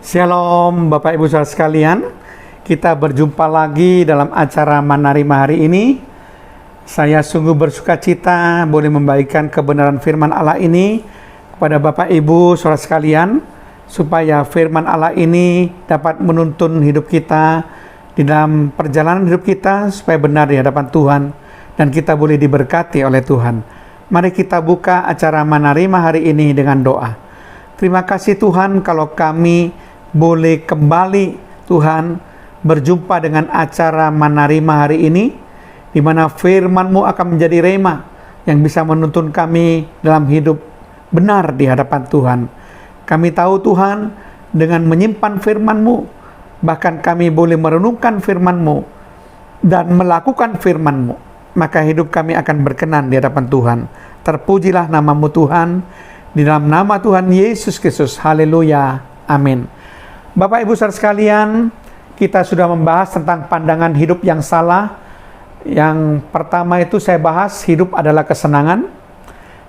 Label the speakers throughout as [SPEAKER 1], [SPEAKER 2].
[SPEAKER 1] Shalom Bapak Ibu Saudara sekalian, kita berjumpa lagi dalam acara Manarima hari ini. Saya sungguh bersuka cita boleh membagikan kebenaran firman Allah ini kepada Bapak Ibu Saudara sekalian, supaya firman Allah ini dapat menuntun hidup kita di dalam perjalanan hidup kita, supaya benar di hadapan Tuhan dan kita boleh diberkati oleh Tuhan. Mari kita buka acara Manarima hari ini dengan doa. Terima kasih Tuhan kalau kami boleh kembali Tuhan berjumpa dengan acara Manarima hari ini, di mana firman-Mu akan menjadi rema yang bisa menuntun kami dalam hidup benar di hadapan Tuhan. Kami tahu Tuhan, dengan menyimpan firman-Mu, bahkan kami boleh merenungkan firman-Mu dan melakukan firman-Mu, maka hidup kami akan berkenan di hadapan Tuhan. Terpujilah nama-Mu Tuhan, di dalam nama Tuhan Yesus Kristus. Haleluya. Amin. Bapak Ibu Saudara sekalian, kita sudah membahas tentang pandangan hidup yang salah. Yang pertama itu saya bahas hidup adalah kesenangan.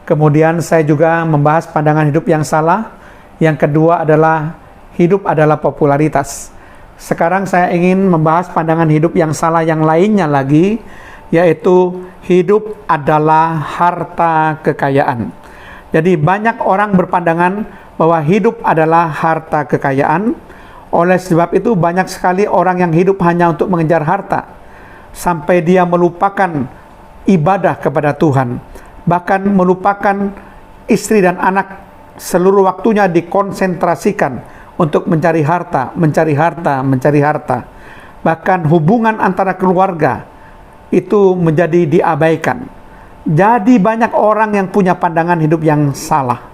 [SPEAKER 1] Kemudian saya juga membahas pandangan hidup yang salah. Yang kedua adalah hidup adalah popularitas. Sekarang saya ingin membahas pandangan hidup yang salah yang lainnya lagi, yaitu hidup adalah harta kekayaan. Jadi banyak orang berpandangan bahwa hidup adalah harta kekayaan. Oleh sebab itu banyak sekali orang yang hidup hanya untuk mengejar harta, sampai dia melupakan ibadah kepada Tuhan, bahkan melupakan istri dan anak. Seluruh waktunya dikonsentrasikan untuk mencari harta, mencari harta, mencari harta. Bahkan hubungan antara keluarga itu menjadi diabaikan. Jadi banyak orang yang punya pandangan hidup yang salah.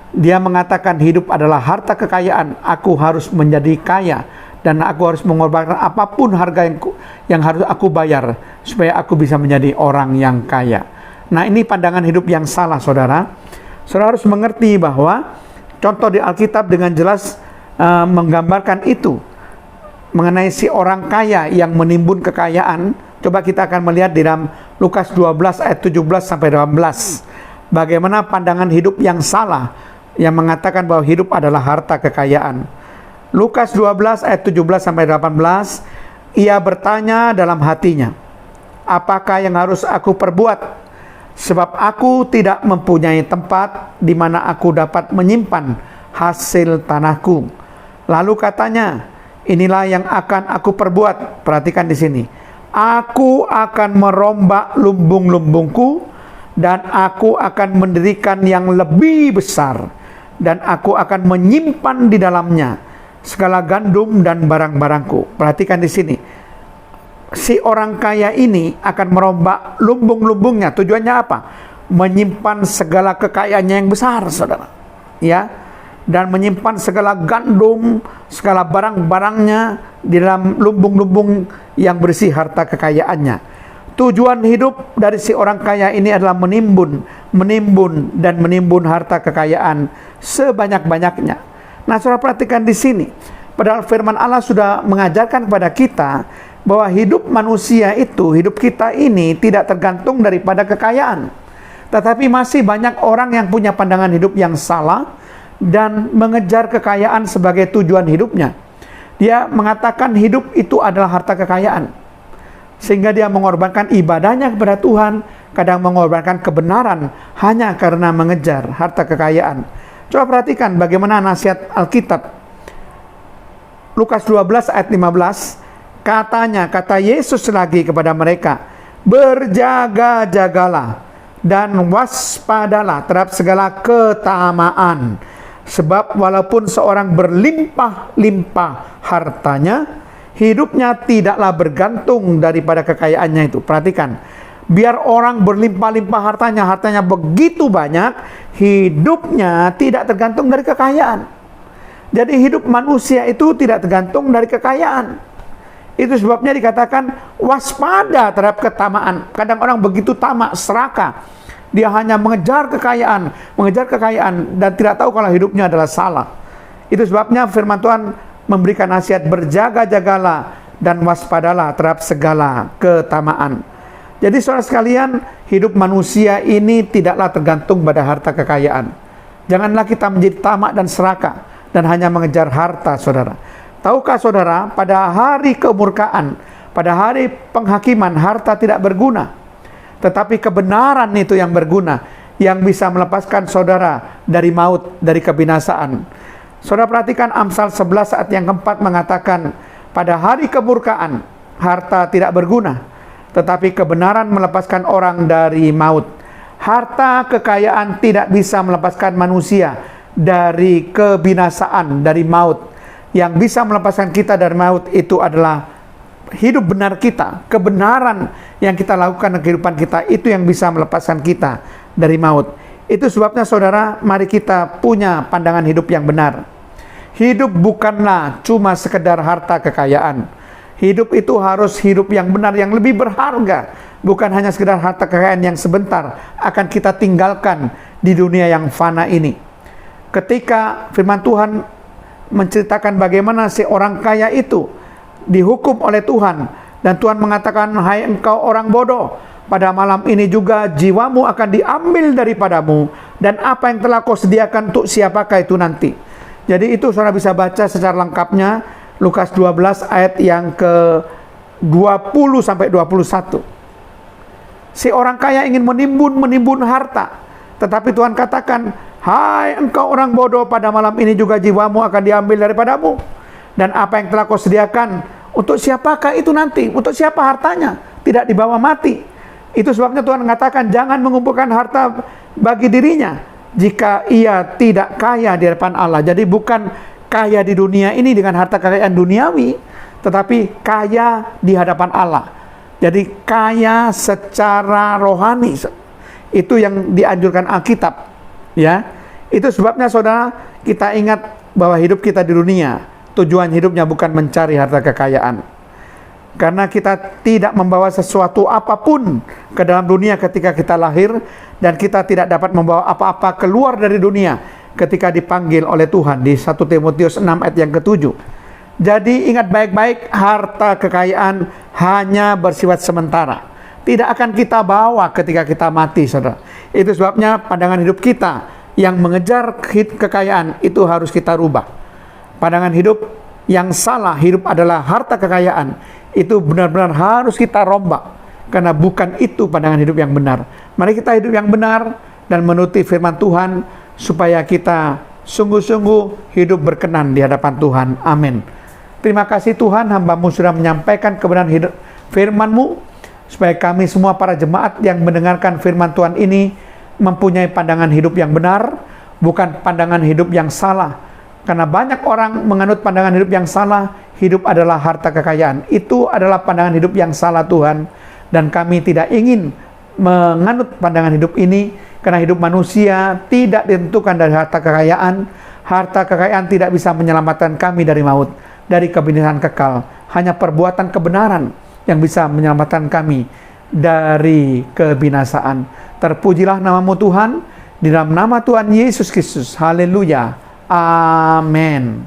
[SPEAKER 1] Dia mengatakan hidup adalah harta kekayaan. Aku harus menjadi kaya dan aku harus mengorbankan apapun harga yang harus aku bayar supaya aku bisa menjadi orang yang kaya. Nah, ini pandangan hidup yang salah, saudara. Saudara harus mengerti bahwa contoh di Alkitab dengan jelas menggambarkan itu, mengenai si orang kaya yang menimbun kekayaan. Coba kita akan melihat di dalam Lukas 12 ayat 17 sampai 18. Bagaimana pandangan hidup yang salah yang mengatakan bahwa hidup adalah harta kekayaan. Lukas 12 ayat 17 sampai 18, ia bertanya dalam hatinya, apakah yang harus aku perbuat? Sebab aku tidak mempunyai tempat di mana aku dapat menyimpan hasil tanahku. Lalu katanya, inilah yang akan aku perbuat. Perhatikan di sini. Aku akan merombak lumbung-lumbungku dan aku akan mendirikan yang lebih besar, dan aku akan menyimpan di dalamnya segala gandum dan barang-barangku. Perhatikan di sini. Si orang kaya ini akan merombak lumbung-lumbungnya. Tujuannya apa? Menyimpan segala kekayaannya yang besar, saudara. Ya, dan menyimpan segala gandum, segala barang-barangnya di dalam lumbung-lumbung yang berisi harta kekayaannya. Tujuan hidup dari si orang kaya ini adalah menimbun dan menimbun harta kekayaan sebanyak-banyaknya. Nah, saudara perhatikan di sini. Padahal firman Allah sudah mengajarkan kepada kita bahwa hidup manusia itu, hidup kita ini tidak tergantung daripada kekayaan. Tetapi masih banyak orang yang punya pandangan hidup yang salah dan mengejar kekayaan sebagai tujuan hidupnya. Dia mengatakan hidup itu adalah harta kekayaan, sehingga dia mengorbankan ibadahnya kepada Tuhan, kadang mengorbankan kebenaran hanya karena mengejar harta kekayaan. Coba perhatikan bagaimana nasihat Alkitab. Lukas 12 ayat 15, kata Yesus lagi kepada mereka, berjaga-jagalah dan waspadalah terhadap segala ketamaan. Sebab walaupun seorang berlimpah-limpah hartanya, hidupnya tidaklah bergantung daripada kekayaannya itu. Perhatikan, biar orang berlimpah-limpah hartanya begitu banyak, hidupnya tidak tergantung dari kekayaan. Jadi hidup manusia itu tidak tergantung dari kekayaan. Itu sebabnya dikatakan waspada terhadap ketamaan. Kadang orang begitu tamak, serakah. Dia hanya mengejar kekayaan dan tidak tahu kalau hidupnya adalah salah. Itu sebabnya firman Tuhan memberikan nasihat, berjaga-jagalah dan waspadalah terhadap segala ketamaan. Jadi saudara sekalian, hidup manusia ini tidaklah tergantung pada harta kekayaan. Janganlah kita menjadi tamak dan serakah dan hanya mengejar harta, saudara. Tahukah saudara, pada hari kemurkaan, pada hari penghakiman, harta tidak berguna, tetapi kebenaran itu yang berguna, yang bisa melepaskan saudara dari maut, dari kebinasaan. Saudara perhatikan Amsal 11 ayat yang keempat mengatakan, pada hari kemurkaan, harta tidak berguna, tetapi kebenaran melepaskan orang dari maut. Harta kekayaan tidak bisa melepaskan manusia dari kebinasaan, dari maut. Yang bisa melepaskan kita dari maut itu adalah hidup benar kita, kebenaran yang kita lakukan dalam kehidupan kita, itu yang bisa melepaskan kita dari maut. Itu sebabnya saudara, mari kita punya pandangan hidup yang benar. Hidup bukanlah cuma sekedar harta kekayaan. Hidup itu harus hidup yang benar, yang lebih berharga. Bukan hanya sekedar harta kekayaan yang sebentar akan kita tinggalkan di dunia yang fana ini. Ketika firman Tuhan menceritakan bagaimana si orang kaya itu dihukum oleh Tuhan, dan Tuhan mengatakan, hai engkau orang bodoh, pada malam ini juga jiwamu akan diambil daripadamu, dan apa yang telah kau sediakan untuk siapakah itu nanti. Jadi itu saudara bisa baca secara lengkapnya Lukas 12 ayat yang ke 20 sampai 21. Si orang kaya ingin menimbun harta, tetapi Tuhan katakan, hai engkau orang bodoh, pada malam ini juga jiwamu akan diambil daripadamu, dan apa yang telah kau sediakan untuk siapakah itu nanti, untuk siapa hartanya, tidak dibawa mati. Itu sebabnya Tuhan mengatakan, jangan mengumpulkan harta bagi dirinya jika ia tidak kaya di hadapan Allah. Jadi bukan kaya di dunia ini dengan harta kekayaan duniawi, tetapi kaya di hadapan Allah. Jadi kaya secara rohani, itu yang dianjurkan Alkitab, ya. Itu sebabnya saudara, kita ingat bahwa hidup kita di dunia, tujuan hidupnya bukan mencari harta kekayaan. Karena kita tidak membawa sesuatu apapun ke dalam dunia ketika kita lahir, dan kita tidak dapat membawa apa-apa keluar dari dunia ketika dipanggil oleh Tuhan di 1 Timotius 6 ayat yang ke-7. Jadi ingat baik-baik, harta kekayaan hanya bersifat sementara. Tidak akan kita bawa ketika kita mati, saudara. Itu sebabnya pandangan hidup kita yang mengejar kekayaan itu harus kita rubah. Pandangan hidup yang salah, hidup adalah harta kekayaan, itu benar-benar harus kita rombak. Karena bukan itu pandangan hidup yang benar. Mari kita hidup yang benar dan menuruti firman Tuhan, supaya kita sungguh-sungguh hidup berkenan di hadapan Tuhan. Amin. Terima kasih Tuhan, hamba-Mu sudah menyampaikan kebenaran hidup firman-Mu, supaya kami semua para jemaat yang mendengarkan firman Tuhan ini mempunyai pandangan hidup yang benar, bukan pandangan hidup yang salah. Karena banyak orang menganut pandangan hidup yang salah, hidup adalah harta kekayaan. Itu adalah pandangan hidup yang salah Tuhan, dan kami tidak ingin menganut pandangan hidup ini, karena hidup manusia tidak ditentukan dari harta kekayaan. Harta kekayaan tidak bisa menyelamatkan kami dari maut, dari kebinasaan kekal. Hanya perbuatan kebenaran yang bisa menyelamatkan kami dari kebinasaan. Terpujilah nama-Mu Tuhan, di dalam nama Tuhan Yesus Kristus. Haleluya. Amin.